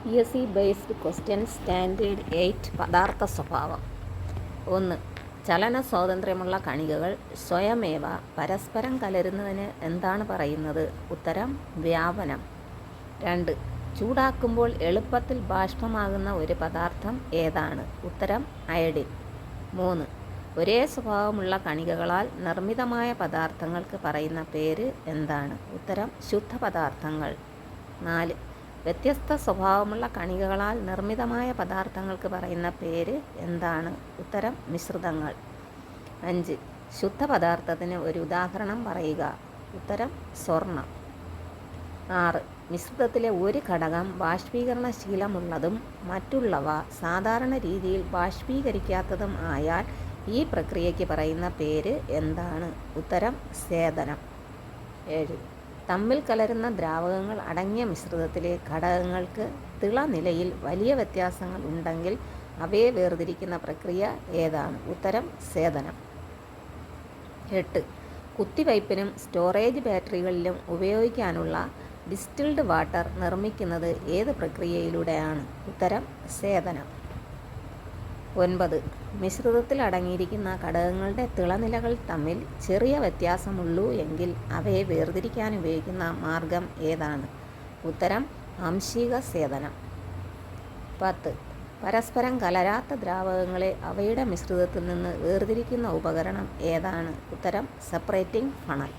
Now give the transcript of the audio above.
PSC based question standard 8 പദാർത്ഥ സ്വഭാവം. 1. ചലന സ്വാതന്ത്ര്യമുള്ള കണികകൾ സ്വയമേവ പരസ്പരം കലരുന്നതിന് എന്താണ് പറയുന്നത്? ഉത്തരം വ്യാപനം. 2. ചൂടാക്കുമ്പോൾ എളുപ്പത്തിൽ ബാഷ്പമാകുന്ന ഒരു പദാർത്ഥം ഏതാണ്? ഉത്തരം അയഡിൻ. 3. ഒരേ സ്വഭാവമുള്ള കണികകളാൽ നിർമ്മിതമായ പദാർത്ഥങ്ങൾക്ക് പറയുന്ന പേര് എന്താണ്? ഉത്തരം ശുദ്ധപദാർത്ഥങ്ങൾ. 4. വ്യത്യസ്ത സ്വഭാവമുള്ള കണികകളാൽ നിർമ്മിതമായ പദാർത്ഥങ്ങൾക്ക് പറയുന്ന പേര് എന്താണ്? ഉത്തരം മിശ്രിതങ്ങൾ. 5. ശുദ്ധപദാർത്ഥത്തിന് ഒരു ഉദാഹരണം പറയുക. ഉത്തരം സ്വർണം. 6. മിശ്രിതത്തിലെ ഒരു ഘടകം ബാഷ്പീകരണശീലമുള്ളതും മറ്റുള്ളവ സാധാരണ രീതിയിൽ ബാഷ്പീകരിക്കാത്തതും ആയാൽ ഈ പ്രക്രിയയ്ക്ക് പറയുന്ന പേര് എന്താണ്? ഉത്തരം സ്വേദനം. 7. തമ്മിൽ കലരുന്ന ദ്രാവകങ്ങൾ അടങ്ങിയ മിശ്രിതത്തിലെ ഘടകങ്ങൾക്ക് തിളനിലയിൽ വലിയ വ്യത്യാസങ്ങൾ ഉണ്ടെങ്കിൽ അവയെ വേർതിരിക്കുന്ന പ്രക്രിയ ഏതാണ്? ഉത്തരം സ്വേദനം. 8. കുത്തിവയ്പ്പിനും സ്റ്റോറേജ് ബാറ്ററികളിലും ഉപയോഗിക്കാനുള്ള ഡിസ്റ്റിൽഡ് വാട്ടർ നിർമ്മിക്കുന്നത് ഏത് പ്രക്രിയയിലൂടെയാണ്? ഉത്തരം സ്വേദനം. 9. മിശ്രിതത്തിൽ അടങ്ങിയിരിക്കുന്ന ഘടകങ്ങളുടെ തിളനിലകൾ തമ്മിൽ ചെറിയ വ്യത്യാസമുള്ളൂ എങ്കിൽ അവയെ വേർതിരിക്കാൻ ഉപയോഗിക്കുന്ന മാർഗം ഏതാണ്? ഉത്തരം ആംശിക സ്വേദനം. 10. പരസ്പരം കലരാത്ത ദ്രാവകങ്ങളെ അവയുടെ മിശ്രിതത്തിൽ നിന്ന് വേർതിരിക്കുന്ന ഉപകരണം ഏതാണ്? ഉത്തരം സെപ്പറേറ്റിംഗ് ഫണൽ.